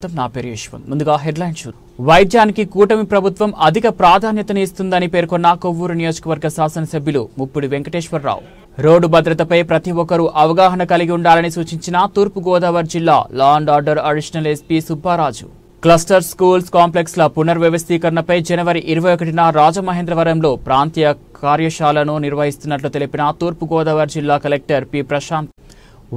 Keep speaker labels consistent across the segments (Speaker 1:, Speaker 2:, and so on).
Speaker 1: నా పేరు యశ్వంత్. ముందుగా హెడ్లైన్ చూద్దాం. వైద్యానికి కూటమి ప్రభుత్వం అధిక ప్రాధాన్యతను ఇస్తుందని పేర్కొన్న కొవ్వూరు నియోజకవర్గ శాసనసభ్యులు ముప్పిడి వెంకటేశ్వరరావు. రోడ్డు భద్రతపై ప్రతి ఒక్కరూ అవగాహన కలిగి ఉండాలని సూచించిన తూర్పు గోదావరి జిల్లా law and order additional SP Subbaraju. Cluster schools కాంప్లెక్స్ల పునర్వ్యవస్థీకరణపై జనవరి 21న రాజమహేంద్రవరంలో ప్రాంతీయ కార్యశాలను నిర్వహిస్తున్నట్లు తెలిపిన తూర్పు గోదావరి జిల్లా కలెక్టర్ పి ప్రశాంత్.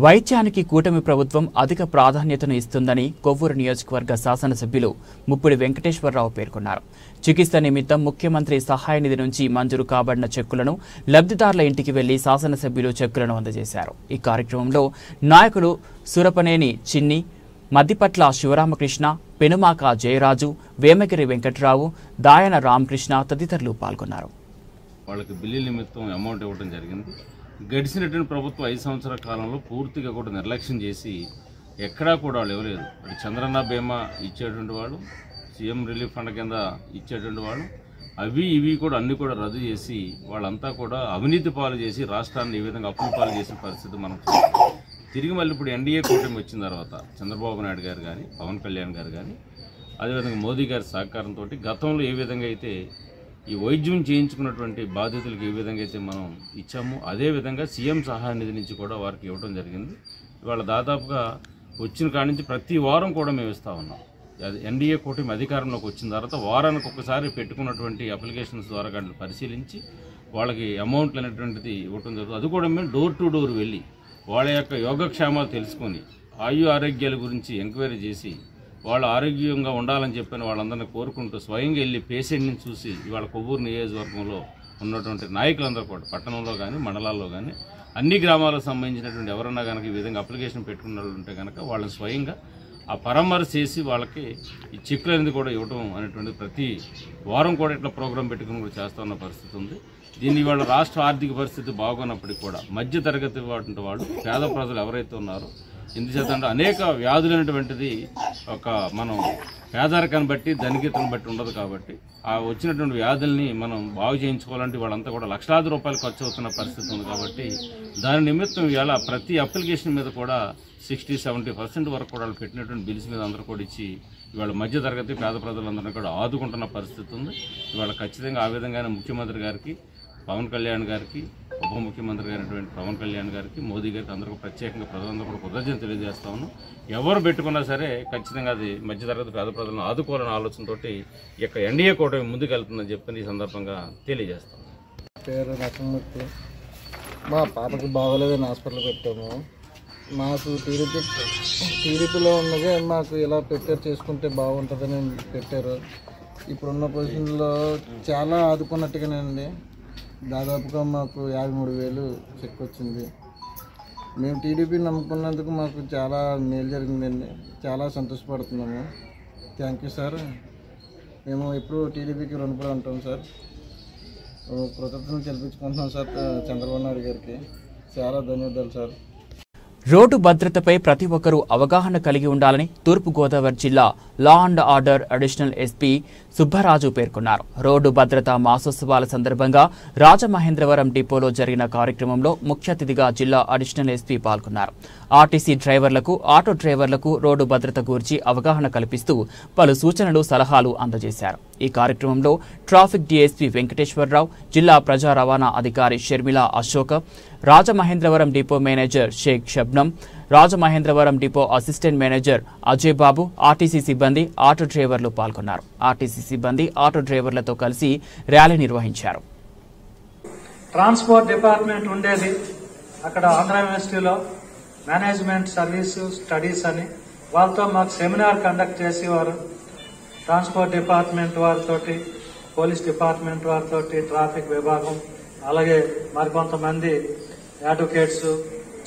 Speaker 1: వైద్యానికి కూటమి ప్రభుత్వం అధిక ప్రాధాన్యతను ఇస్తుందని కొవ్వూరు నియోజకవర్గ శాసనసభ్యులు ముప్పిడి వెంకటేశ్వరరావు పేర్కొన్నారు. చికిత్స నిమిత్తం ముఖ్యమంత్రి సహాయ నిధి నుంచి మంజూరు కాబడిన చెక్కులను లబ్ధిదారుల ఇంటికి వెళ్లి శాసనసభ్యులు చెక్కులను అందజేశారు. ఈ కార్యక్రమంలో నాయకులు సురపనేని చిన్ని, మద్దిపట్ల శివరామకృష్ణ, పెనుమాక జయరాజు, వేమగిరి వెంకట్రావు, దాయన రామకృష్ణ తదితరులు పాల్గొన్నారు.
Speaker 2: వాళ్ళకి బిల్లుల నిమిత్తం అమౌంట్ ఇవ్వడం జరిగింది. గడిచినటువంటి ప్రభుత్వం 5 సంవత్సరాల కాలంలో పూర్తిగా కూడా నిర్లక్ష్యం చేసి ఎక్కడా కూడా వాళ్ళు ఇవ్వలేదు. చంద్రన్న బీమా ఇచ్చేటువంటి వాళ్ళు, సీఎం రిలీఫ్ ఫండ్ కింద ఇచ్చేటువంటి వాళ్ళు, అవి ఇవి కూడా అన్నీ కూడా రద్దు చేసి వాళ్ళంతా కూడా అవినీతి పాలు చేసి రాష్ట్రాన్ని ఈ విధంగా అప్పుల పాలు చేసిన పరిస్థితి మనం తిరిగి మళ్ళీ ఇప్పుడు ఎన్డీఏ కూటమి వచ్చిన తర్వాత చంద్రబాబు నాయుడు గారు కానీ, పవన్ కళ్యాణ్ గారు కానీ, అదేవిధంగా మోదీ గారి సహకారంతో గతంలో ఏ విధంగా అయితే ఈ వైద్యం చేయించుకున్నటువంటి బాధితులకు ఏ విధంగా అయితే మనం ఇచ్చామో అదేవిధంగా సీఎం సహాయ నిధి నుంచి కూడా వారికి ఇవ్వడం జరిగింది. ఇవాళ దాదాపుగా వచ్చిన కాడి నుంచి ప్రతి వారం కూడా మేము ఇస్తూ ఉన్నాం. ఎన్డీఏ కూటమి అధికారంలోకి వచ్చిన తర్వాత వారానికి ఒకసారి పెట్టుకున్నటువంటి అప్లికేషన్స్ ద్వారా కానీ పరిశీలించి వాళ్ళకి అమౌంట్లు అనేటువంటిది ఇవ్వడం జరుగుతుంది. అది కూడా మేము డోర్ టు డోర్ వెళ్ళి వాళ్ళ యొక్క యోగక్షేమాలు తెలుసుకొని ఆరోగ్యాల గురించి ఎంక్వైరీ చేసి వాళ్ళు ఆరోగ్యంగా ఉండాలని చెప్పిన వాళ్ళందరినీ కోరుకుంటూ స్వయంగా వెళ్ళి పేషెంట్ని చూసి ఇవాళ కొవ్వూరు నియోజకవర్గంలో ఉన్నటువంటి నాయకులందరూ కూడా పట్టణంలో కానీ మండలాల్లో కానీ అన్ని గ్రామాలకు సంబంధించినటువంటి ఎవరన్నా కనుక ఈ విధంగా అప్లికేషన్ పెట్టుకున్న వాళ్ళు ఉంటే కనుక వాళ్ళని స్వయంగా ఆ పరామర్శ చేసి వాళ్ళకి ఈ చెక్కులు అనేది కూడా ఇవ్వడం అనేటువంటి ప్రతి వారం కూడా ఇట్లా ప్రోగ్రాం పెట్టుకుని కూడా చేస్తూ ఉన్న పరిస్థితి ఉంది. దీన్ని వాళ్ళ రాష్ట్ర ఆర్థిక పరిస్థితి బాగున్నప్పటికీ కూడా మధ్య తరగతి వాళ్ళు పేద ప్రజలు ఎవరైతే ఉన్నారో ఎందుచేత అనేక వ్యాధులు అనేటువంటిది ఒక మనం పేదరికాన్ని బట్టి ధనికతను బట్టి ఉండదు కాబట్టి ఆ వచ్చినటువంటి వ్యాధుల్ని మనం బాగు చేయించుకోవాలంటే వాళ్ళంతా కూడా లక్షలాది రూపాయలు ఖర్చు అవుతున్న పరిస్థితి ఉంది. కాబట్టి దాని నిమిత్తం ఇవాళ ప్రతి అప్లికేషన్ మీద కూడా 60-70% వరకు కూడా వాళ్ళు పెట్టినటువంటి బిల్స్ మీద అందరూ కూడా ఇచ్చి ఇవాళ మధ్య తరగతి పేద ప్రజలందరినీ కూడా ఆదుకుంటున్న పరిస్థితి ఉంది. ఇవాళ ఖచ్చితంగా ఆ విధంగానే ముఖ్యమంత్రి గారికి, పవన్ కళ్యాణ్ గారికి, ఉప ముఖ్యమంత్రి గారైనటువంటి పవన్ కళ్యాణ్ గారికి, మోదీ గారికి అందరికీ ప్రత్యేకంగా ప్రజలందరూ కూడా కృతజ్ఞతలు తెలియజేస్తా ఉన్నాం. ఎవరు పెట్టుకున్నా సరే ఖచ్చితంగా అది మధ్యతరగతి పేద ప్రజలను ఆదుకోవాలనే ఆలోచనతో ఈ యొక్క ఎన్డీఏ కూటమి ముందుకెళ్తుందని చెప్పి ఈ సందర్భంగా తెలియజేస్తాం.
Speaker 3: పేరు నరసింహమూర్తి. మా పాపకి బాగోలేదని హాస్పిటల్ పెట్టాము. మాకు టీడీపీలో ఉన్నదే మాకు ఇలా ప్రిపేర్ చేసుకుంటే బాగుంటుందని పెట్టారు. ఇప్పుడున్న పొజిషన్లో చాలా ఆదుకున్నట్టుగానండి. దాదాపుగా మాకు 53,000 చెక్ వచ్చింది. మేము టీడీపీ నమ్ముకున్నందుకు మాకు చాలా మేలు జరిగిందండి. చాలా సంతోషపడుతున్నాము. Thank you sir. మేము ఎప్పుడు టీడీపీకి రుణపడి ఉంటాం సార్. కృతజ్ఞతలు తెలిపించుకుంటున్నాం సార్ చంద్రబాబు నాయుడు గారికి. చాలా ధన్యవాదాలు సార్.
Speaker 1: రోడ్డు భద్రతపై ప్రతి ఒక్కరూ అవగాహన కలిగి ఉండాలని తూర్పు గోదావరి జిల్లా law and order additional SP Subbaraju పేర్కొన్నారు. రోడ్డు భద్రతా మాసోత్సవాల సందర్భంగా రాజమహేంద్రవరం డిపోలో జరిగిన కార్యక్రమంలో ముఖ్య అతిథిగా జిల్లా అడిషనల్ ఎస్పీ పాల్గొన్నారు. ఆర్టీసీ డ్రైవర్లకు, ఆటో డ్రైవర్లకు రోడ్డు భద్రత గురించి అవగాహన కల్పిస్తూ పలు సూచనలు, సలహాలు అందజేశారు. ఈ కార్యక్రమంలో ట్రాఫిక్ డీఎస్పీ వెంకటేశ్వరరావు, జిల్లా ప్రజా రవాణా అధికారి Sharmila Ashok, Rajamahendravaram depot manager Sheikh Shabnam, Rajamahendravaram depot assistant manager Ajay Babu, RTC సిబ్బంది, ఆటో డ్రైవర్లు పాల్గొన్నారు. ఆర్టీసీ సిబ్బంది ఆటో డ్రైవర్లతో కలిసి ర్యాలీ నిర్వహించారు.
Speaker 4: ట్రాన్స్పోర్ట్ డిపార్ట్మెంట్ ఉండేది అక్కడ ఆంధ్ర యూనివర్సిటీలో, మేనేజ్మెంట్ సర్వీస్ స్టడీస్ అని వాళ్ళతో మాకు సెమినార్ కండక్ట్ చేసేవారు. ట్రాన్స్పోర్ట్ డిపార్ట్మెంట్ వారితోటి, పోలీస్ డిపార్ట్మెంట్ వారితోటి, ట్రాఫిక్ విభాగం, అలాగే మరికొంతమంది అడ్వకేట్స్,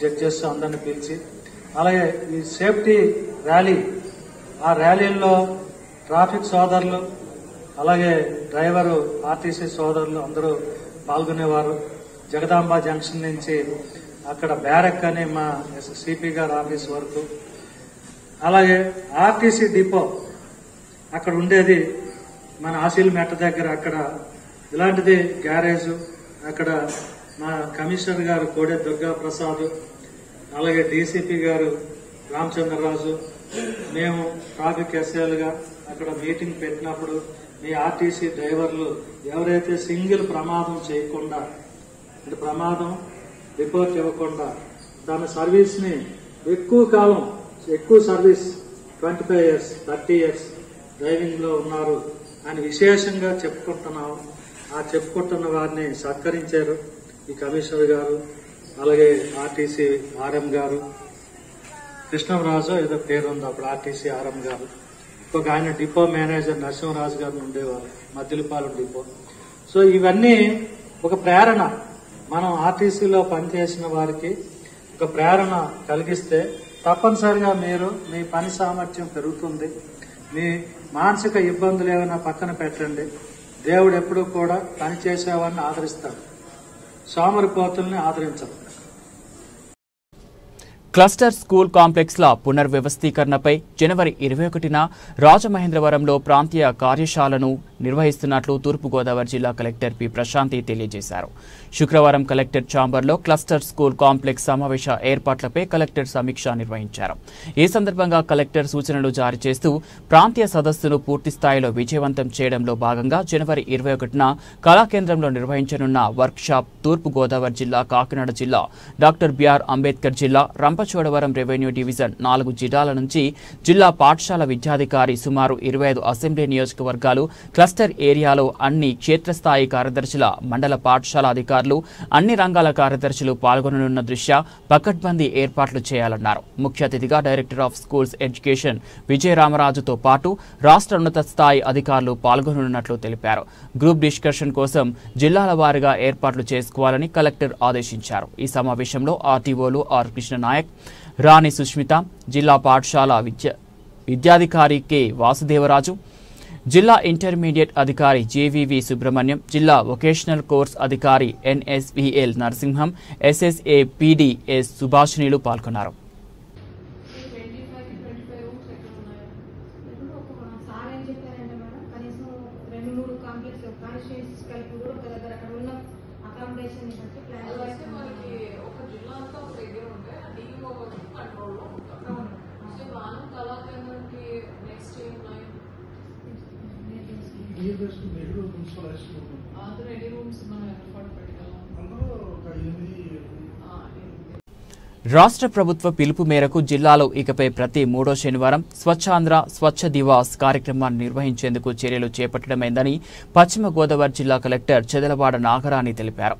Speaker 4: జడ్జెస్ అందరిని పిలిచి, అలాగే ఈ సేఫ్టీ ర్యాలీ, ఆ ర్యాలీల్లో ట్రాఫిక్ సోదరులు అలాగే డ్రైవరు ఆర్టీసీ సోదరులు అందరూ పాల్గొనేవారు. జగదాంబ జంక్షన్ నుంచి అక్కడ బ్యారక్ అని మా సిపి గారి ఆఫీస్ వరకు, అలాగే ఆర్టీసీ డిపో అక్కడ ఉండేది మన ఆశీల్ మెట్ట దగ్గర, అక్కడ ఇలాంటిది గ్యారేజ్, అక్కడ మా కమిషనర్ గారు కోడే దుర్గా ప్రసాద్, అలాగే డీసీపీ గారు రామచంద్రరాజు, మేము ట్రాఫిక్ ఎస్ఐలుగా అక్కడ మీటింగ్ పెట్టినప్పుడు మీ ఆర్టీసీ డ్రైవర్లు ఎవరైతే సింగిల్ ప్రమాదం చేయకుండా అంటే ప్రమాదం రిపోర్ట్ ఇవ్వకుండా దాని సర్వీస్ని ఎక్కువ కాలం ఎక్కువ సర్వీస్ 25 years 30 years డ్రైవింగ్లో ఉన్నారు అని విశేషంగా చెప్పుకుంటున్నాము. ఆ చెప్పుకుంటున్న వారిని సత్కరించారు ఈ కమిషనర్ గారు, అలాగే ఆర్టీసీ ఆర్ఎం గారు, కృష్ణరాజు ఏదో పేరు ఉంది అప్పుడు ఆర్టీసీ ఆర్ఎం గారు, ఇంకొక ఆయన డిపో మేనేజర్ నరసింహరాజు గారు ఉండేవారు మద్దిలపాలెం డిపో. సో ఇవన్నీ ఒక ప్రేరణ, మనం ఆర్టీసీలో పనిచేసిన వారికి ఒక ప్రేరణ కలిగిస్తే తప్పనిసరిగా మీరు మీ పని సామర్థ్యం పెరుగుతుంది. మీ మానసిక ఇబ్బందులు ఏమైనా పక్కన పెట్టండి. దేవుడు ఎప్పుడూ కూడా పని చేసేవాడిని ఆదరిస్తాడు, సోమరిపోతుల్ని ఆదరించడు.
Speaker 1: క్లస్టర్ స్కూల్ కాంప్లెక్స్ల పునర్వ్యవస్థీకరణపై జనవరి 21న రాజమహేంద్రవరంలో ప్రాంతీయ కార్యశాలను నిర్వహిస్తున్నట్లు తూర్పుగోదావరి జిల్లా కలెక్టర్ పి ప్రశాంతి తెలియజేశారు. శుక్రవారం కలెక్టర్ ఛాంబర్లో క్లస్టర్ స్కూల్ కాంప్లెక్స్ సమావేశ ఏర్పాట్లపై కలెక్టర్ సమీక్ష నిర్వహించారు. ఈ సందర్భంగా కలెక్టర్ సూచనలు జారీ చేస్తూ ప్రాంతీయ సదస్సును పూర్తి స్థాయిలో విజయవంతం చేయడంలో భాగంగా జనవరి 21న కళాకేంద్రంలో నిర్వహించనున్న వర్క్షాప్ తూర్పుగోదావరి జిల్లా, కాకినాడ జిల్లా, డాక్టర్ బిఆర్ అంబేద్కర్ జిల్లా, రంపచోడవరం రెవెన్యూ డివిజన్ 4 జిల్లాల నుంచి జిల్లా పాఠశాల విద్యాధికారి సుమారు 25 అసెంబ్లీ నియోజకవర్గాలు క్లస్టర్ ఏరియాలో అన్ని క్షేత్రస్థాయి కార్యదర్శుల, మండల పాఠశాల అధికారులు, అన్ని రంగాల కార్యదర్శులు పాల్గొననున్న దృష్ట్యా పకడ్బందీ ఏర్పాట్లు చేయాలన్నారు. ముఖ్య అతిథిగా డైరెక్టర్ ఆఫ్ స్కూల్స్ ఎడ్యుకేషన్ విజయరామరాజుతో పాటు రాష్ట్ర ఉన్నత స్థాయి అధికారులు పాల్గొననున్నట్లు తెలిపారు. గ్రూప్ డిస్కషన్ కోసం జిల్లాల వారీగా ఏర్పాట్లు చేసుకోవాలని కలెక్టర్ ఆదేశించారు. ఈ సమావేశంలో ఆర్టీఓలు ఆర్ కృష్ణనాయక్, రాణి సుష్మిత, జిల్లా పాఠశాల విద్యాధికారి కె వాసుదేవరాజు, జిల్లా ఇంటర్మీడియట్ అధికారి జేవీవి సుబ్రహ్మణ్యం, జిల్లా వొకేషనల్ కోర్స్ అధికారి ఎన్ఎస్విఎల్ నరసింహం, ఎస్ఎస్ఏ పీడీ ఎస్ సుభాషిణిలు పాల్గొన్నారు. రాష్ట్ర ప్రభుత్వ పిలుపు మేరకు జిల్లాలో ఇకపై ప్రతి 3వ శనివారం స్వచ్ఛాంధ్ర స్వచ్ఛ దివాస్ కార్యక్రమాన్ని నిర్వహించేందుకు చర్యలు చేపట్టడమైందని పశ్చిమ గోదావరి జిల్లా కలెక్టర్ చెదలవాడ నాగరాణి తెలిపారు.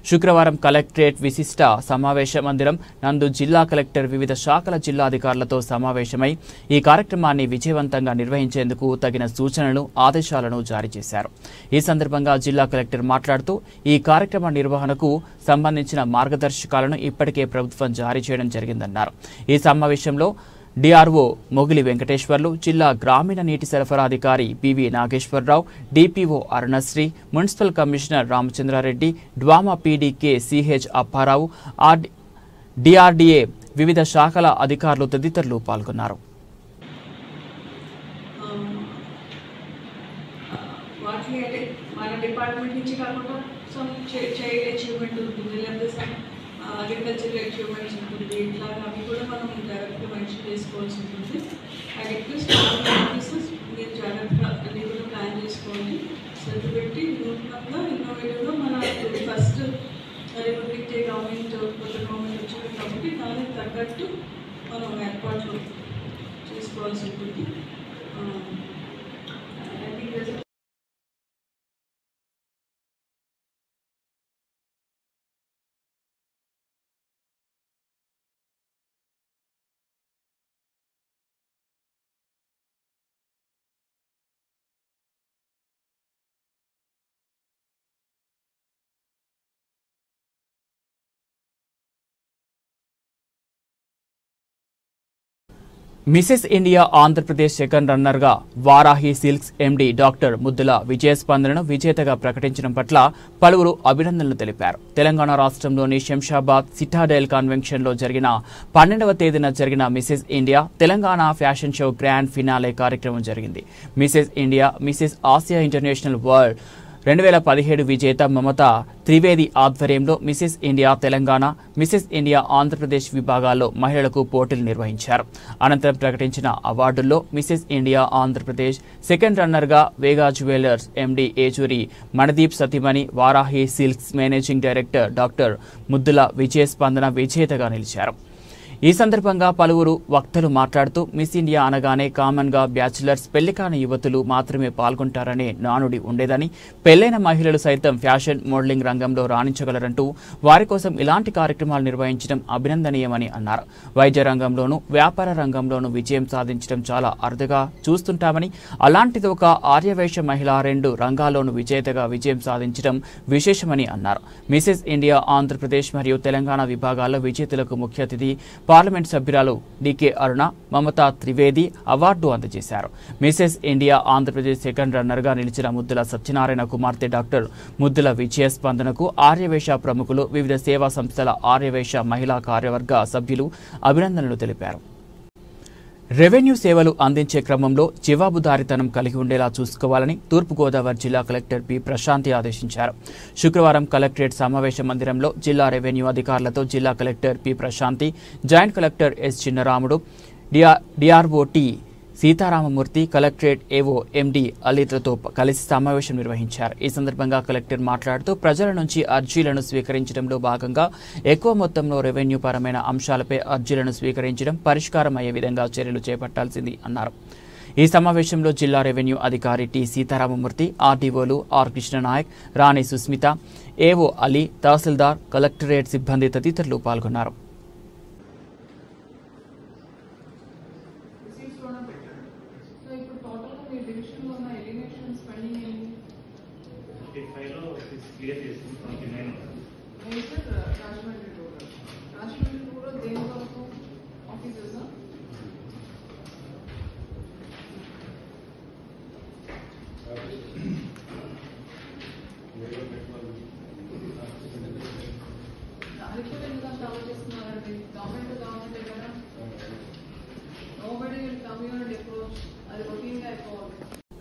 Speaker 1: శుక్రవారం కలెక్టరేట్ విశిష్ట సమావేశ మందిరం నందు జిల్లా కలెక్టర్ వివిధ శాఖల జిల్లాధికారులతో సమావేశమై ఈ కార్యక్రమాన్ని విజయవంతంగా నిర్వహించేందుకు తగిన సూచనలు, ఆదేశాలను జారీ చేశారు. ఈ సందర్భంగా జిల్లా కలెక్టర్ మాట్లాడుతూ ఈ కార్యక్రమ నిర్వహణకు సంబంధించిన మార్గదర్శకాలను ఇప్పటికే ప్రభుత్వం జారీ చేయడం జరిగిందన్నారు. ఈ సమావేశంలో డిఆర్ఓ మొగిలి వెంకటేశ్వర్లు, జిల్లా గ్రామీణ నీటి సరఫరా అధికారి PV Nageswara Rao, DPO Arunasri, municipal commissioner Ramachandra Reddy, DWMA PD K CH Apparao, DRDA వివిధ శాఖల అధికారులు తదితరులు పాల్గొన్నారు.
Speaker 5: అగ్రికల్చర్ అచీవ్మెంట్స్ ఉంటుంది, ఇట్లాగా అవి కూడా మనం డైరెక్ట్గా మెన్షన్ చేసుకోవాల్సి ఉంటుంది. ఐ రిక్వెస్ట్ ఆల్ ఆఫీసర్స్ మీరు జాగ్రత్తగా అన్ని కూడా ప్లాన్ చేసుకోండి, శ్రద్ధ పెట్టి నూతనంగా ఇన్నోవేటివ్గా మన ఫస్ట్ రిపబ్లిక్ డే గవర్నమెంట్ కొత్త గవర్నమెంట్ వచ్చింది కాబట్టి దానికి తగ్గట్టు మనం ఏర్పాట్లు చేసుకోవాల్సి ఉంటుంది.
Speaker 1: మిసెస్ ఇండియా ఆంధ్రప్రదేశ్ సెకండ్ రన్నర్గా Varahi silks MD doctor Muddula విజయస్పందనను విజేతగా ప్రకటించడం పట్ల పలువురు అభినందనలు తెలిపారు. తెలంగాణ రాష్ట్రంలోని శంషాబాద్ సిటాడెల్ కన్వెన్షన్లో జరిగిన 12వ తేదీన జరిగిన Mrs India Telangana fashion show grand finale కార్యక్రమం జరిగింది. Mrs India, Mrs Asia international world 2017 విజేత మమతా త్రివేది ఆధ్వర్యంలో Mrs India Telangana, Mrs India Andhra Pradesh విభాగాల్లో మహిళలకు పోటీలు నిర్వహించారు. అనంతరం ప్రకటించిన అవార్డుల్లో మిసెస్ ఇండియా ఆంధ్రప్రదేశ్ సెకండ్ రన్నర్గా వేగా జ్యువెలర్స్ ఎండీ ఏచూరి మణదీప్ సతీమణి Varahi silks managing director doctor ముద్దుల విజయస్పందన విజేతగా నిలిచారు. ఈ సందర్భంగా పలువురు వక్తలు మాట్లాడుతూ మిస్ ఇండియా అనగానే కామన్ గా బ్యాచిలర్స్, పెళ్లికాని యువతులు మాత్రమే పాల్గొంటారనే నానుడి ఉండేదని, పెళ్లైన మహిళలు సైతం ఫ్యాషన్, మోడలింగ్ రంగంలో రాణించగలరంటూ వారి కోసం ఇలాంటి కార్యక్రమాలు నిర్వహించడం అభినందనీయమని అన్నారు. వైద్య రంగంలోనూ వ్యాపార రంగంలోనూ విజయం సాధించడం చాలా అరుదుగా చూస్తుంటామని, అలాంటిది ఒక ఆర్యవైశ్య మహిళ 2 రంగాల్లోనూ విజయం సాధించడం విశేషమని అన్నారు. మిసెస్ ఇండియా ఆంధ్రప్రదేశ్ మరియు తెలంగాణ విభాగాల్లో విజేతలకు ముఖ్య అతిథి పార్లమెంట్ సభ్యురాలు డికే అరుణ, మమతా త్రివేది అవార్డు అందజేశారు. మిసెస్ ఇండియా ఆంధ్రప్రదేశ్ సెకండ్ రన్నర్గా నిలిచిన ముద్దుల సత్యనారాయణ కుమార్తె డాక్టర్ ముద్దుల విజయస్పందనకు ఆర్యవైశ్య ప్రముఖులు, వివిధ సేవా సంస్థల ఆర్యవైశ్య మహిళా కార్యవర్గ సభ్యులు అభినందనలు తెలిపారు. రెవెన్యూ సేవలు అందించే క్రమంలో జవాబుదారీతనం కలిగి ఉండేలా చూసుకోవాలని తూర్పుగోదావరి జిల్లా కలెక్టర్ పి ప్రశాంతి ఆదేశించారు. శుక్రవారం కలెక్టరేట్ సమావేశ మందిరంలో జిల్లా రెవెన్యూ అధికారులతో జిల్లా collector P Prashanti, joint collector S Chinnaramudu, DRO T Sitaramamurthy, collectorate AO MD అలీలతో కలిసి సమావేశం నిర్వహించారు. ఈ సందర్భంగా కలెక్టర్ మాట్లాడుతూ ప్రజల నుంచి అర్జీలను స్వీకరించడంలో భాగంగా ఎక్కువ మొత్తంలో రెవెన్యూ పరమైన అంశాలపై అర్జీలను స్వీకరించడం, పరిష్కారం అయ్యే విధంగా చర్యలు చేపట్టాల్సింది అన్నారు. ఈ సమావేశంలో జిల్లా రెవెన్యూ అధికారి టి సీతారామమూర్తి, ఆర్డీఓలు ఆర్ కృష్ణనాయక్, రాణి సుస్మిత, ఏవో అలీ, తహసీల్దార్, కలెక్టరేట్ సిబ్బంది తదితరులు పాల్గొన్నారు.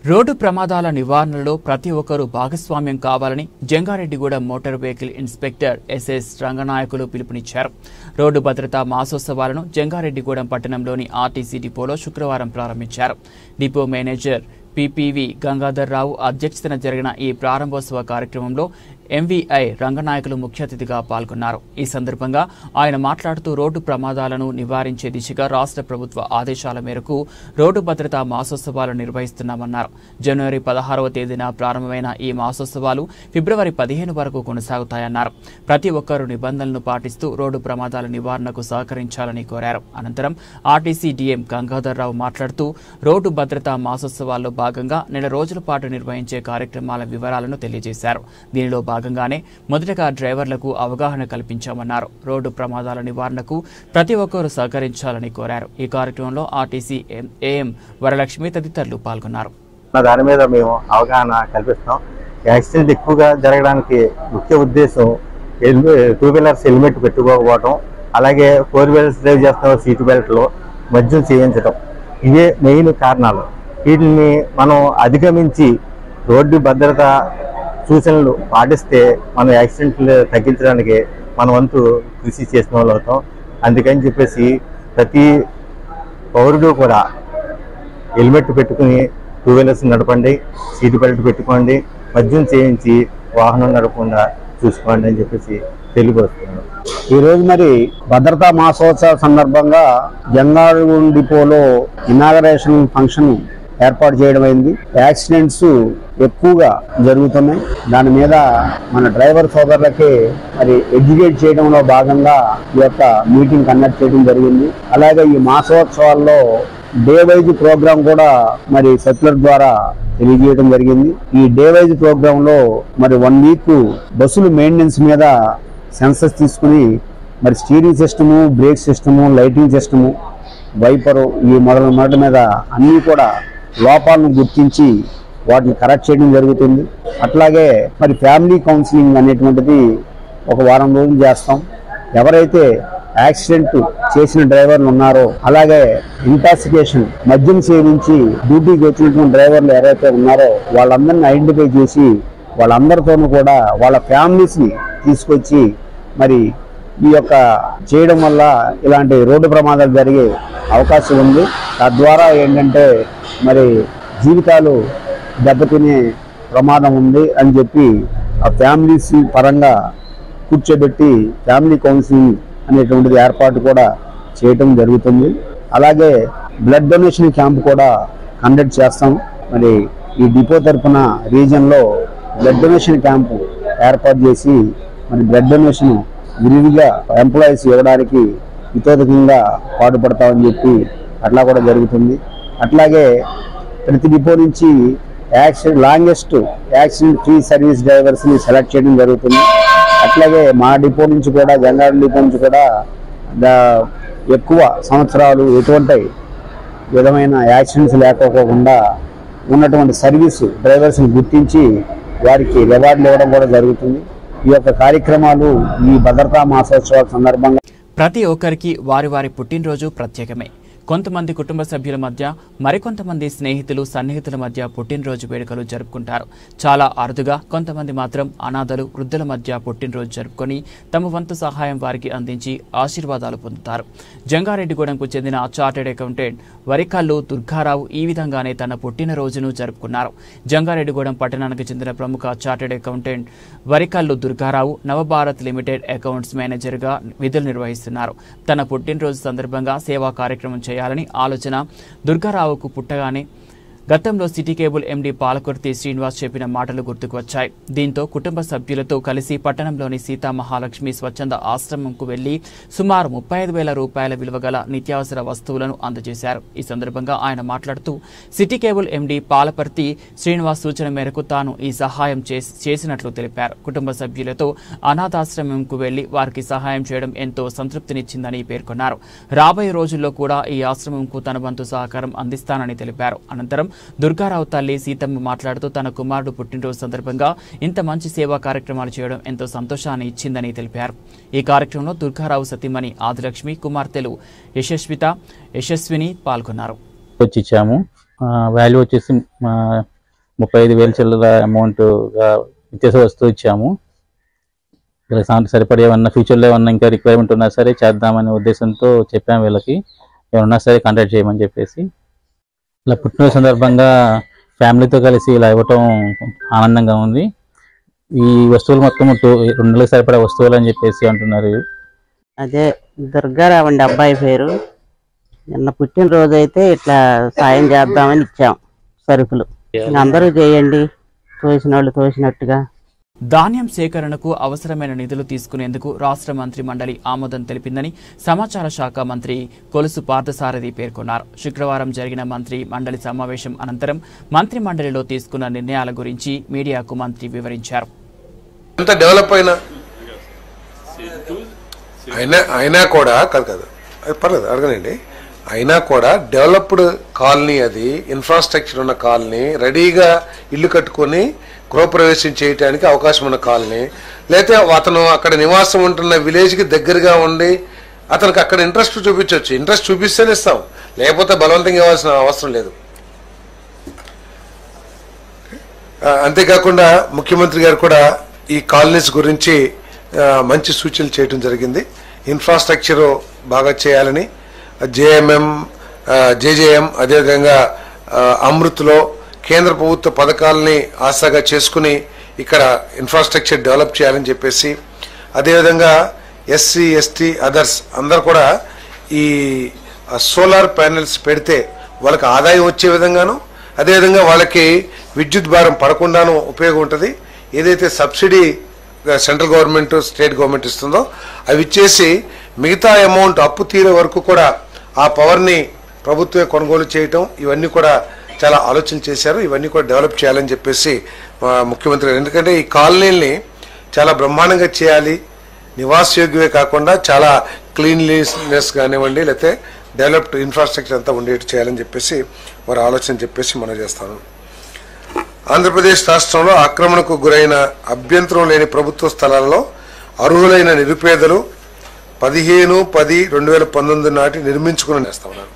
Speaker 1: రోడ్డు ప్రమాదాల నివారణలో ప్రతి ఒక్కరూ భాగస్వామ్యం కావాలని Jangareddygudem motor vehicle inspector SS Ranganayakulu పిలుపునిచ్చారు. రోడ్డు భద్రతా మాసోత్సవాలను జంగారెడ్డిగూడెం పట్టణంలోని ఆర్టీసీ డిపోలో శుక్రవారం ప్రారంభించారు. డిపో మేనేజర్ పిపివి గంగాధర్రావు అధ్యక్షతన జరిగిన ఈ ప్రారంభోత్సవ కార్యక్రమంలో ఎంవీఐ రంగనాయకులు ముఖ్య అతిథిగా పాల్గొన్నారు. ఈ సందర్భంగా ఆయన మాట్లాడుతూ రోడ్డు ప్రమాదాలను నివారించే దిశగా రాష్ట్ర ప్రభుత్వ ఆదేశాల మేరకు రోడ్డు భద్రతా మాసోత్సవాలు నిర్వహిస్తున్నామన్నారు. జనవరి 16వ తేదీన ప్రారంభమైన ఈ మాసోత్సవాలు ఫిబ్రవరి 15 వరకు కొనసాగుతాయన్నారు. ప్రతి ఒక్కరూ నిబంధనలను పాటిస్తూ రోడ్డు ప్రమాదాల నివారణకు సహకరించాలని కోరారు. అనంతరం ఆర్టీసీ డీఎం గంగాధర్రావు మాట్లాడుతూ రోడ్డు భద్రతా మాసోత్సవాల్లో భాగంగా నెల రోజుల పాటు నిర్వహించే కార్యక్రమాల వివరాలను తెలియజేశారు. దీనిలో భాగంగానే మొదటగా డ్రైవర్లకు అవగాహన కల్పించామన్నారు. రోడ్డు ప్రమాదాల నివారణకు ప్రతి ఒక్కరూ సహకరించాలని కోరారు. ఈ కార్యక్రమంలో ఆర్టీసీ ఏఎం వరలక్ష్మి తదితరులు పాల్గొన్నారు.
Speaker 6: దాని మీద మేము అవగాహన కల్పిస్తాం. యాక్సిడెంట్ ఎక్కువగా జరగడానికి ముఖ్య ఉద్దేశం 2 వీలర్స్ హెల్మెట్ పెట్టుకోకపోవడం, అలాగే 4 వీలర్స్ డ్రైవ్ చేస్తున్న సీట్ బెల్ట్లో మద్యం చేయించడం, ఇవే మెయిన్ కారణాలు. వీటిని మనం అధిగమించి రోడ్డు భద్రత సూచనలు పాటిస్తే మనం యాక్సిడెంట్లు తగ్గించడానికి మన వంతు కృషి చేసిన వాళ్ళు అవుతాం. అందుకని చెప్పేసి ప్రతి పౌరుడు కూడా హెల్మెట్ పెట్టుకుని 2 వీలర్స్ నడపండి, సీట్ బెల్ట్ పెట్టుకోండి, మద్యం చేయించి వాహనం నడపకుండా చూసుకోండి అని చెప్పేసి తెలియపరుస్తున్నాను.
Speaker 7: ఈరోజు మరి భద్రతా మాసోత్సవ సందర్భంగా జంగారెడ్డిగూడెం డిపోలో ఇనాగరేషన్ ఫంక్షన్ ఏర్పాటు చేయడం అయింది. యాక్సిడెంట్స్ ఎక్కువగా జరుగుతున్నాయి. దాని మీద మన డ్రైవర్ సోదరులకి మరి ఎడ్యుకేట్ చేయడంలో భాగంగా ఈ యొక్క మీటింగ్ కండక్ట్ చేయడం జరిగింది. అలాగే ఈ మాసోత్సవాల్లో డే వైజ్ ప్రోగ్రామ్ కూడా మరి సర్క్యులర్ ద్వారా తెలియజేయడం జరిగింది. ఈ డే వైజ్ ప్రోగ్రామ్ లో మరి 1 వీక్ బస్సులు మెయింటెనెన్స్ మీద సెన్సస్ తీసుకుని మరి steering system, break system, lighting system, viper ఈ మొదలైన మీద అన్నీ కూడా లోపాలను గుర్తించి వాటిని కరెక్ట్ చేయడం జరుగుతుంది. అట్లాగే మరి ఫ్యామిలీ కౌన్సిలింగ్ అనేటువంటిది ఒక వారం రోజులు చేస్తాం. ఎవరైతే యాక్సిడెంట్ చేసిన డ్రైవర్లు ఉన్నారో, అలాగే ఇంటాక్సికేషన్ మద్యం సేవించి డ్యూటీకి వచ్చినటువంటి డ్రైవర్లు ఎవరైతే ఉన్నారో వాళ్ళందరినీ ఐడెంటిఫై చేసి వాళ్ళందరితోనూ కూడా వాళ్ళ ఫ్యామిలీస్ని తీసుకొచ్చి మరి ఈ యొక్క చేయడం వల్ల ఇలాంటి రోడ్డు ప్రమాదాలు జరిగే అవకాశం ఉంది. తద్వారా ఏంటంటే మరి జీవితాలు దెబ్బతినే ప్రమాదం ఉంది అని చెప్పి ఆ ఫ్యామిలీస్ పరంగా కూర్చోబెట్టి ఫ్యామిలీ కౌన్సిలింగ్ అనేటువంటిది ఏర్పాటు కూడా చేయటం జరుగుతుంది. అలాగే బ్లడ్ డొనేషన్ క్యాంప్ కూడా కండక్ట్ చేస్తాం. మరి ఈ డిపో తరఫున రీజన్లో బ్లడ్ డొనేషన్ క్యాంపు ఏర్పాటు చేసి మరి బ్లడ్ డొనేషన్ విరివిగా ఎంప్లాయీస్ ఇవ్వడానికి హితోధికంగా పాటుపడతామని చెప్పి అట్లా కూడా జరుగుతుంది. అట్లాగే ప్రతి డిపో నుంచి లాంగెస్ట్ యాక్సిడెంట్ ఫ్రీ సర్వీస్ డ్రైవర్స్ని సెలెక్ట్ చేయడం జరుగుతుంది. అట్లాగే మా డిపో నుంచి కూడా జంగారెడ్డి డిపో నుంచి కూడా ఎక్కువ సంవత్సరాలు ఎటువంటి విధమైన యాక్సిడెంట్స్ లేకపోకుండా ఉన్నటువంటి సర్వీస్ డ్రైవర్స్ని గుర్తించి వారికి రివార్డులు ఇవ్వడం కూడా జరుగుతుంది. ఈ యొక్క కార్యక్రమాలు ఈ భద్రతా మాసోత్సవాల సందర్భంగా
Speaker 1: ప్రతి ఒక్కరికి వారి వారి పుట్టినరోజు ప్రత్యేకమే. కొంతమంది కుటుంబ సభ్యుల మధ్య, మరికొంతమంది స్నేహితులు సన్నిహితుల మధ్య పుట్టినరోజు వేడుకలు జరుపుకుంటారు. చాలా అరుదుగా కొంతమంది మాత్రం అనాథలు, వృద్ధుల మధ్య పుట్టినరోజు జరుపుకొని తమ వంతు సహాయం వారికి అందించి ఆశీర్వాదాలు పొందుతారు. జంగారెడ్డిగూడెంకు చెందిన చార్టెడ్ అకౌంటెంట్ వరికల్లు దుర్గారావు ఈ విధంగానే తన పుట్టినరోజును జరుపుకున్నారు. జంగారెడ్డిగూడెం పట్టణానికి చెందిన ప్రముఖ chartered accountant Varikallu Durgarao Navabharat limited accounts మేనేజర్గా విధులు నిర్వహిస్తున్నారు. తన పుట్టినరోజు సందర్భంగా సేవా కార్యక్రమం చేయాలని ఆలోచన దుర్గారావుకు పుట్టగానే గతంలో city cable MD Palakurthi Srinivas చెప్పిన మాటలు గుర్తుకు వచ్చాయి. దీంతో కుటుంబ సభ్యులతో కలిసి పట్టణంలోని సీతామహాలక్ష్మి స్వచ్ఛంద ఆశ్రమంకు వెళ్లి సుమారు 35,000 రూపాయల విలువ గల నిత్యావసర వస్తువులను అందజేశారు. ఈ సందర్భంగా ఆయన మాట్లాడుతూ city cable MD Palaparthi Srinivas సూచన మేరకు తాను ఈ సహాయం చేసినట్లు తెలిపారు. కుటుంబ సభ్యులతో అనాథాశ్రమంకు వెళ్లి వారికి సహాయం చేయడం ఎంతో సంతృప్తినిచ్చిందని పేర్కొన్నారు. రాబోయే రోజుల్లో కూడా ఈ ఆశ్రమంకు తన వంతు సహకారం అందిస్తానని తెలిపారు. అనంతరం దుర్గారావు తల్లి సీతమ్మ మాట్లాడుతూ తన కుమారుడు పుట్టినరోజు సందర్భంగా ఇంత మంచి సేవా కార్యక్రమాలు చేయడం ఎంతో సంతోషాన్ని ఇచ్చిందని తెలిపారు. ఈ కార్యక్రమంలో దుర్గారావు సతీమణి ఆదిలక్ష్మి, కుమార్తెలు యశస్విని పాల్గొన్నారు.
Speaker 8: ఇచ్చాము. వాల్యూ వచ్చేసి 35,000 చిల్లర అమౌంట్ నిత్యావసర వస్తువు ఇచ్చాము. సరిపడే ఏమన్నా ఫ్యూచర్లో ఏమన్నా ఇంకా రిక్వైర్మెంట్ ఉన్నా సరే చేద్దామనే ఉద్దేశంతో చెప్పాము. వీళ్ళకి ఏమన్నా సరే కాంటాక్ట్ చేయమని చెప్పేసి ఇలా పుట్టినరోజు సందర్భంగా ఫ్యామిలీతో కలిసి ఇలా ఇవ్వటం ఆనందంగా ఉంది. ఈ వస్తువులు మొత్తం 2 నెలలకు సరిపడే వస్తువులు అని చెప్పేసి అంటున్నారు.
Speaker 9: అదే దుర్గారావు అండి అబ్బాయి పేరు. నిన్న పుట్టినరోజు అయితే ఇట్లా సాయం చేద్దామని ఇచ్చాం సరుకులు. అందరూ చేయండి తోసిన వాళ్ళు తోసినట్టుగా.
Speaker 1: ధాన్యం సేకరణకు అవసరమైన నిధులు తీసుకునేందుకు రాష్ట్ర మంత్రి మండలి ఆమోదం తెలిపిందని సమాచార శాఖ మంత్రి కొలుసు పార్థసారథి పేర్కొన్నారు. శుక్రవారం జరిగిన మంత్రి మండలి సమావేశం అనంతరం మంత్రి మండలిలో తీసుకున్న నిర్ణయాల గురించి మీడియాకు మంత్రి వివరించారు.
Speaker 10: డెవలప్ అయినా కూడా కాదు పర్లేదు అడగనండి. అయినా కూడా డెవలప్డ్ కాలనీ, అది ఇన్ఫ్రాస్ట్రక్చర్ ఉన్న కాలనీ, రెడీగా ఇల్లు కట్టుకొని గృహప్రవేశం చేయడానికి అవకాశం ఉన్న కాలనీ, లేకపోతే అతను అక్కడ నివాసం ఉంటున్న విలేజ్కి దగ్గరగా ఉండి అతనికి అక్కడ ఇంట్రెస్ట్ చూపించవచ్చు. ఇంట్రెస్ట్ చూపిస్తేనే ఇస్తాం, లేకపోతే బలవంతంగా ఇవ్వాల్సిన అవసరం లేదు. అంతేకాకుండా ముఖ్యమంత్రి గారు కూడా ఈ కాలనీస్ గురించి మంచి సూచనలు చేయడం జరిగింది. ఇన్ఫ్రాస్ట్రక్చర్ బాగా చేయాలని జేజేఎం అదేవిధంగా అమృత్లో కేంద్ర ప్రభుత్వ పథకాలని ఆశాగా చేసుకుని ఇక్కడ ఇన్ఫ్రాస్ట్రక్చర్ డెవలప్ చేయాలని చెప్పేసి, అదేవిధంగా ఎస్సీ ఎస్టీ అదర్స్ అందరు కూడా ఈ సోలార్ ప్యానెల్స్ పెడితే వాళ్ళకి ఆదాయం వచ్చే విధంగాను, అదేవిధంగా వాళ్ళకి విద్యుత్ భారం పడకుండాను ఉపయోగం ఉంటుంది. ఏదైతే subsidy central government state government ఇస్తుందో అవి ఇచ్చేసి మిగతా అమౌంట్ అప్పు తీరే వరకు కూడా ఆ పవర్ని ప్రభుత్వమే కొనుగోలు చేయటం, ఇవన్నీ కూడా చాలా ఆలోచన చేశారు. ఇవన్నీ కూడా డెవలప్ చేయాలని చెప్పేసి ముఖ్యమంత్రి గారు, ఎందుకంటే ఈ కాలనీల్ని చాలా బ్రహ్మాండంగా చేయాలి, నివాసయోగ్యమే కాకుండా చాలా క్లీన్లీనెస్ కానివ్వండి, లేకపోతే డెవలప్డ్ ఇన్ఫ్రాస్ట్రక్చర్ అంతా ఉండేట్టు చేయాలని చెప్పేసి వారు ఆలోచన చెప్పేసి మనం చేస్తాను. ఆంధ్రప్రదేశ్ రాష్ట్రంలో ఆక్రమణకు గురైన అభ్యంతరం లేని ప్రభుత్వ స్థలాల్లో అర్హులైన నిరుపేదలు 15/10/2019 నాటి నిర్మించుకుని వేస్తా ఉన్నారు.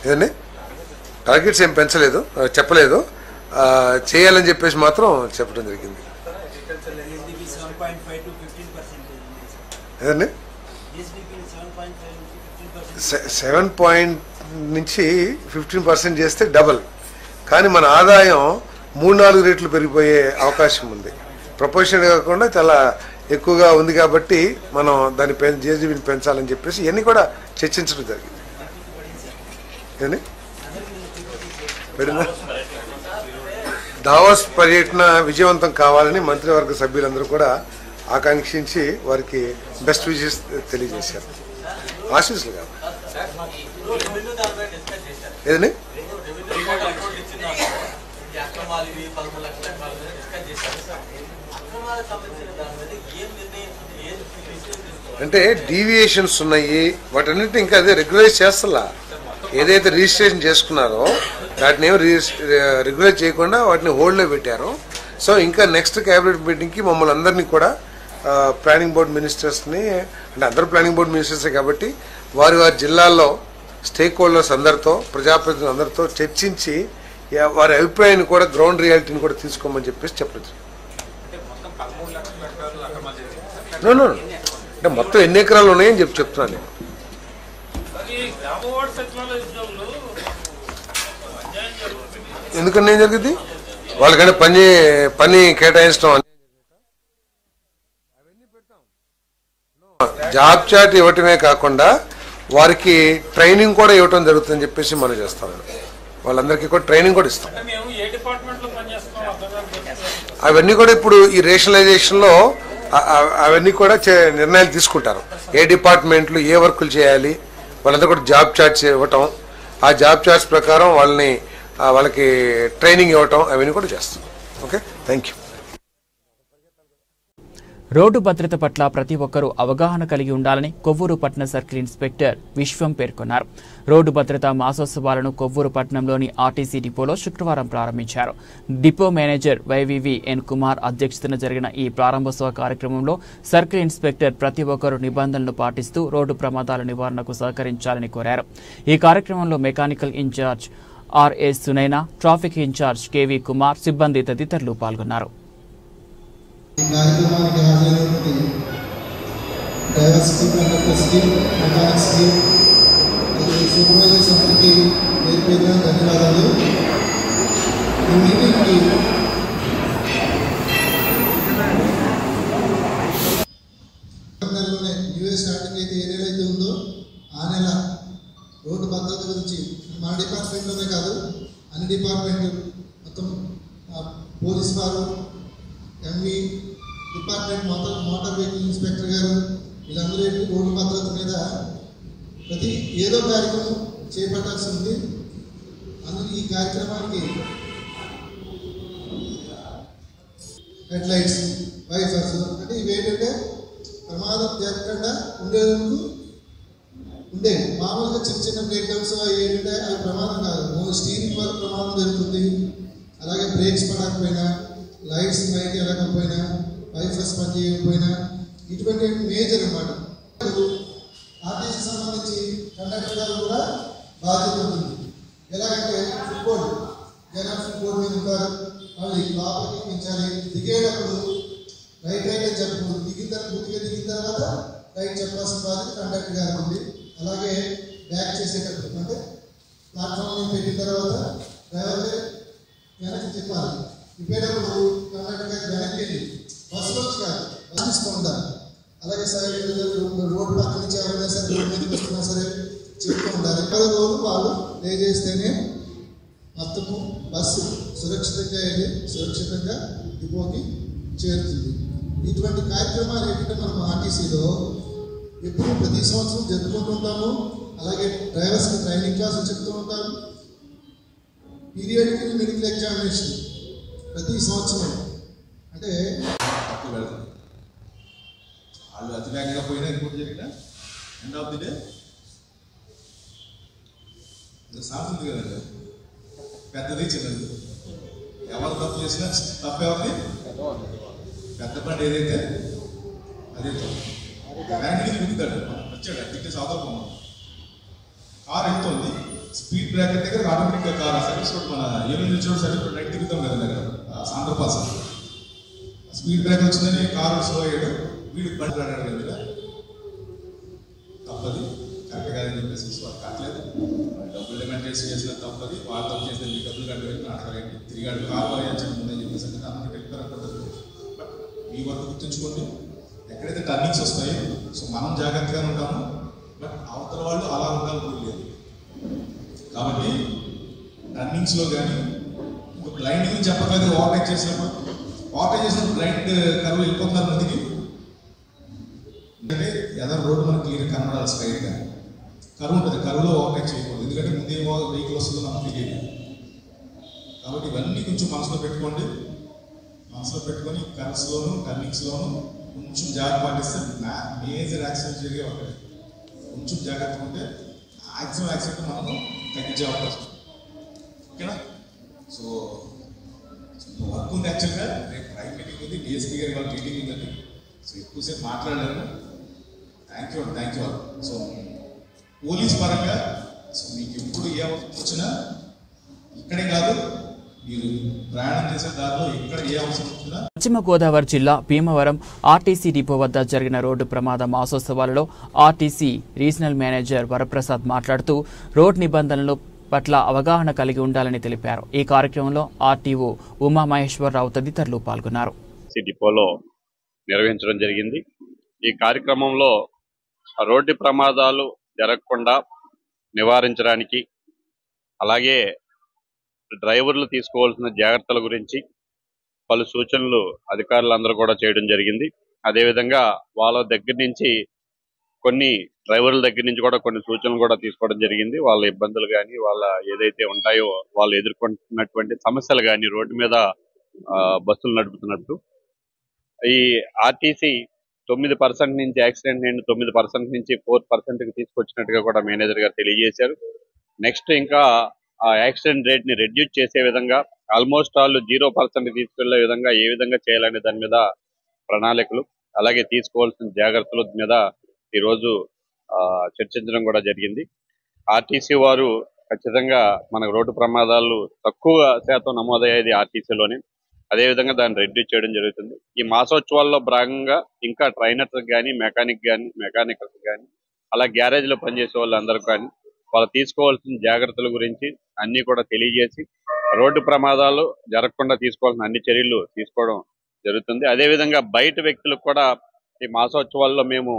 Speaker 10: ఏదండి టార్గెట్స్ ఏం పెంచలేదు, చెప్పలేదు. చేయాలని చెప్పేసి మాత్రం చెప్పడం జరిగింది. ఏదండి 7 నుంచి 15% చేస్తే డబల్, కానీ మన ఆదాయం 3-4 రెట్లు పెరిగిపోయే అవకాశం ఉంది. ప్రపోర్షన్ కాకుండా చాలా ఎక్కువగా ఉంది కాబట్టి మనం దాన్ని జేజీబీని పెంచాలని చెప్పేసి ఇవన్నీ కూడా చర్చించడం జరిగింది. ఏదండి దావోస్ పర్యటన విజయవంతం కావాలని మంత్రివర్గ సభ్యులందరూ కూడా ఆకాంక్షించి వారికి బెస్ట్ విషెస్ తెలియజేశారు. ఆశీస్సులు కాదు ఏదండి అంటే డీవియేషన్స్ ఉన్నాయి, వాటన్నిటిని ఇంకా అదే రెగ్యులైజ్ చేస్తలా. ఏదైతే రిజిస్ట్రేషన్ చేసుకున్నారో వాటిని ఏమో రెగ్యులైజ్ చేయకుండా వాటిని హోల్డ్లో పెట్టారు. సో ఇంకా నెక్స్ట్ క్యాబినెట్ మీటింగ్కి మమ్మల్ని అందరినీ కూడా ప్లానింగ్ బోర్డ్ మినిస్టర్స్ని, అంటే అందరూ ప్లానింగ్ బోర్డ్ మినిస్టర్సే కాబట్టి వారి వారి జిల్లాల్లో స్టేక్ హోల్డర్స్ అందరితో, ప్రజాప్రతినిధులు అందరితో చర్చించి వారి అభిప్రాయాన్ని కూడా, గ్రౌండ్ రియాలిటీని కూడా తీసుకోమని చెప్పేసి చెప్పలేదు. అంటే మొత్తం ఎన్ని ఎకరాలు ఉన్నాయని చెప్తున్నాను నేను. ఎందుకని ఏం జరిగింది వాళ్ళకంటే పని కేటాయించడం, జాబ్ చార్ట్ ఇవ్వటమే కాకుండా వారికి ట్రైనింగ్ కూడా ఇవ్వటం జరుగుతుందని చెప్పేసి మనం చేస్తాం. వాళ్ళందరికీ కూడా ట్రైనింగ్ కూడా ఇస్తాం. అవన్నీ కూడా ఇప్పుడు ఈ రేషనలైజేషన్లో అవన్నీ కూడా నిర్ణయాలు తీసుకుంటారు. ఏ డిపార్ట్మెంట్లు ఏ వర్కులు చేయాలి వాళ్ళందరూ కూడా జాబ్ చార్ట్స్ ఇవ్వటం, ఆ జాబ్ చార్ట్స్ ప్రకారం వాళ్ళకి ట్రైనింగ్ ఇవ్వటం అవన్నీ కూడా చేస్తాం. Okay, thank you.
Speaker 1: రోడ్డు భద్రత పట్ల ప్రతి ఒక్కరూ అవగాహన కలిగి ఉండాలని కొవ్వూరు పట్టణ సర్కిల్ ఇన్స్పెక్టర్ విశ్వం పేర్కొన్నారు. రోడ్డు భద్రతా మాసోత్సవాలను కొవ్వూరు పట్టణంలోని ఆర్టీసీ డిపోలో శుక్రవారం ప్రారంభించారు. డిపో మేనేజర్ వైవివిఎన్ కుమార్ అధ్యక్షతన జరిగిన ఈ ప్రారంభోత్సవ కార్యక్రమంలో సర్కిల్ ఇన్స్పెక్టర్ ప్రతి ఒక్కరూ నిబంధనలు పాటిస్తూ రోడ్డు ప్రమాదాల నివారణకు సహకరించాలని కోరారు. ఈ కార్యక్రమంలో mechanical incharge RS Sunaina, traffic incharge KV Kumar, సిబ్బంది తదితరులు పాల్గొన్నారు.
Speaker 11: ఈ కార్యక్రమానికి హాజరైనటువంటి డ్రైవర్స్కి, కండక్టర్స్కి, మెకానిక్స్కి, సూపర్వైజర్స్ అందరికీ పేరుపేరున ధన్యవాదాలు. ఈ మీటింగ్కి నెలలోనే న్యూ స్టార్టింగ్ అయితే ఏ నెల అయితే ఉందో ఆ నెల రోడ్డు భద్రత గురించి మన డిపార్ట్మెంట్లోనే కాదు అన్ని డిపార్ట్మెంట్లు మొత్తం పోలీస్ వారు, ME department, motor vehicle inspector గారు వీళ్ళందరూ రోడ్డు భద్రత మీద ప్రతి ఏదో కార్యక్రమం చేపట్టాల్సి ఉంది. అందుకు ఈ కార్యక్రమానికి హెడ్ లైట్స్, వైఫర్స్ అంటే ఇవేంటంటే ప్రమాదం జరగకుండా ఉండేందుకు ఉండే మామూలుగా చిన్న చిన్న బ్రేక్ డౌన్స్ ఏంటంటే అవి ప్రమాదం కాదు. స్టీరింగ్ వల్ల ప్రమాదం జరుగుతుంది. అలాగే బ్రేక్స్ పడకపోయినా, లైట్స్ లైట్ వెళ్ళకపోయినా, వైఫర్స్ పని చేయకపోయినా ఇటువంటి మేజర్ అన్నమాట. ఆర్టీసీ సంబంధించి కండక్టర్ గారు కూడా బాధ్యత ఉంటుంది. ఎలాగంటే ఫుట్బోర్డ్, జనాలు ఫుట్బోర్డ్ మీద ఉంటారు, వాళ్ళు లోపలికి ఎక్కించాలి. దిగేటప్పుడు రైట్ అని చెప్పకూడదు. దిగిన తర్వాత రైట్ చెప్పాల్సిన బాధ్యత కండక్టర్ గారు ఉంది. అలాగే బ్యాక్ చేసేటప్పుడు అంటే ప్లాట్ఫామ్ పెట్టిన తర్వాత డ్రైవర్లే వెనక్కి తిప్పాలి. తిప్పేటప్పుడు కండక్టర్ గారు వెనక్కి వెళ్ళి బస్సులో కాదు అందిస్తూ ఉండాలి. అలాగే సైడ్ రోడ్డు పక్క నుంచి ఎవరైనా సరే రోడ్డు మీదకి వస్తున్నా సరే చెప్తూ ఉండాలి. ఇప్పటి రోజు వాళ్ళు ప్లే చేస్తేనే మొత్తము బస్సు సురక్షితంగా వెళ్ళి సురక్షితంగా డిపోకి చేరుతుంది. ఇటువంటి కార్యక్రమాలు ఏంటంటే మనం ఆర్టీసీలో ఎప్పుడు ప్రతి సంవత్సరం జరుపుకుంటుంటాము. అలాగే డ్రైవర్స్కి ట్రైనింగ్ క్లాసులు చెప్తూ ఉంటాము. పీరియడికల్ మెడికల్ ఎగ్జామినేషన్ ప్రతి సంవత్సరం అంటే వాళ్ళు అతి వేగంగా పోయినా ఇంకోటి జరిగినా ఎండ్ ఆఫ్ ది డే సాగుతుంది కదండి. పెద్దది చిన్నది ఎవరు తప్పు చేసినా తప్పేవారిని పెద్ద బండి ఏదైతే అదే బ్యాంక్ దిగుతాడు వచ్చాడు తిట్టే సాధారణ కారు ఎక్కుతుంది
Speaker 12: స్పీడ్ బ్రేకర్ దగ్గర ఆటోమేటిక్గా కార్ సర్వీస్ రోడ్ మన ఏలూరు నుంచి సర్వీస్ రోడ్ రైట్ తిరుగుతాం కదా దగ్గర ఆంధ్ర పాస్ స్పీడ్ బ్రేకర్ వచ్చిందని కారు స్లో అయ్యాడు, వీడికి బండి రాడాడు కదా, తప్పది కరెక్ట్ కాదని చెప్పేసి వాళ్ళు కట్టలేదు. డబ్బులు డిమాండ్ చేసిన తప్పది, వాళ్ళు తప్పు చేసిన మీ డబ్బులు కట్టలేదు నాటకాలండి తిరిగాడు కారు పోయాల్సిన ముందని చెప్పేసి అంటే అందరికి వెళ్ళిపోయారు. బట్ మీ వరకు గుర్తుంచుకోండి, ఎక్కడైతే టర్నింగ్స్ వస్తాయో సో మనం జాగ్రత్తగా ఉంటాము, బట్ అవతల వాళ్ళు అలా ఉండాలని లేదు. కాబట్టి టర్నింగ్స్లో కానీ బ్లైండ్ గురించి చెప్పట్లేదు. ఓవర్టేక్ చేసినప్పుడు బ్లైండ్ కరువు వెళ్ళిపోతున్నారు ముందుకి, ఎందుకంటే ఎదరు రోడ్డు మనకి క్లియర్ కనబడాలి స్ట్రైట్గా. కరువు ఉంటుంది, కరువులో ఓవర్టేక్ చేయకూడదు, ఎందుకంటే ముందే వెహికల్ వస్తుందో మనకు తెలియదు. కాబట్టి ఇవన్నీ కొంచెం మనసులో పెట్టుకోండి. మనసులో పెట్టుకొని కర్వ్స్లోను టర్నింగ్స్లోను కొంచెం జాగ్రత్త పాటిస్తే మేజర్ యాక్సిడెంట్ జరిగే ఒకటి. కొంచెం జాగ్రత్తగా ఉంటే మ్యాక్సిమం యాక్సిడెంట్ మనం తగ్గించే అవకాశం. ఓకేనా? సో వర్క్ ఉంది యాక్చువల్గా, రేపు ప్రైమ్ మీటింగ్ ఉంది, డిఎస్పీ గారి వాళ్ళ మీటింగ్ ఉందండి. సో ఎక్కువసేపు మాట్లాడలేను. Thank you all. So police పరంగా సో మీకు ఎప్పుడు ఏ అవసరం వచ్చినా ఇక్కడే కాదు, మీరు ప్రయాణం చేసే దారిలో ఎక్కడ ఏ అవసరం వచ్చినా.
Speaker 1: పశ్చిమ గోదావరి జిల్లా భీమవరం ఆర్టీసీ డిపో వద్ద జరిగిన రోడ్డు ప్రమాద మాసోత్సవాలలో ఆర్టీసీ రీజనల్ మేనేజర్ వరప్రసాద్ మాట్లాడుతూ రోడ్ నిబంధనలు పట్ల అవగాహన కలిగి ఉండాలని తెలిపారు. ఈ కార్యక్రమంలో ఆర్టీఓ ఉమామహేశ్వరరావు తదితరులు పాల్గొన్నారు.
Speaker 13: డిపోలో నిర్వహించడం జరిగింది. ఈ కార్యక్రమంలో రోడ్డు ప్రమాదాలు జరగకుండా నివారించడానికి, అలాగే డ్రైవర్లు తీసుకోవాల్సిన జాగ్రత్తల గురించి పలు సూచనలు అధికారులందరూ కూడా చేయడం జరిగింది. అదేవిధంగా వాళ్ళ దగ్గర నుంచి డ్రైవర్ల దగ్గర నుంచి కూడా కొన్ని సూచనలు కూడా తీసుకోవడం జరిగింది. వాళ్ళ ఇబ్బందులు కానీ వాళ్ళ ఏదైతే ఉంటాయో వాళ్ళు ఎదుర్కొంటున్నటువంటి సమస్యలు కానీ రోడ్డు మీద బస్సులు నడుపుతున్నట్టు ఈ ఆర్టీసీ 9% నుంచి యాక్సిడెంట్ రేట్ 9% నుంచి 4%కి తీసుకొచ్చినట్టుగా కూడా మేనేజర్ గారు తెలియజేశారు. నెక్స్ట్ ఇంకా ఆ యాక్సిడెంట్ రేట్ ని రెడ్యూస్ చేసే విధంగా ఆల్మోస్ట్ ఆల్ 0% తీసుకెళ్లే విధంగా ఏ విధంగా చేయాలనే దాని మీద ప్రణాళికలు, అలాగే తీసుకోవాల్సిన జాగ్రత్తల మీద ఈరోజు చర్చించడం కూడా జరిగింది. ఆర్టీసీ వారు ఖచ్చితంగా మనకు రోడ్డు ప్రమాదాలు తక్కువ శాతం నమోదయ్యేది ఆర్టీసీలోనే, అదేవిధంగా దాన్ని రెడ్యూస్ చేయడం జరుగుతుంది. ఈ మాసోత్సవాల్లో భాగంగా ఇంకా ట్రైనర్స్ కానీ మెకానికల్స్ కానీ అలా గ్యారేజ్లో పనిచేసే వాళ్ళందరూ కానీ వాళ్ళు తీసుకోవాల్సిన జాగ్రత్తల గురించి అన్ని కూడా తెలియజేసి రోడ్డు ప్రమాదాలు జరగకుండా తీసుకోవాల్సిన అన్ని చర్యలు తీసుకోవడం జరుగుతుంది. అదేవిధంగా బయట వ్యక్తులకు కూడా ఈ మాసోత్సవాల్లో మేము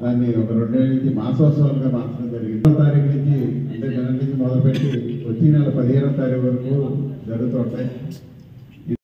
Speaker 14: దాన్ని ఒక 2 నెలల నుంచి మాసోత్సవాలుగా మార్చడం జరిగింది. 1వ తారీఖు నుంచి అంటే జనవరి నుంచి మొదలుపెట్టి వచ్చే నెల 15వ తారీఖు వరకు జరుగుతుంటాయి.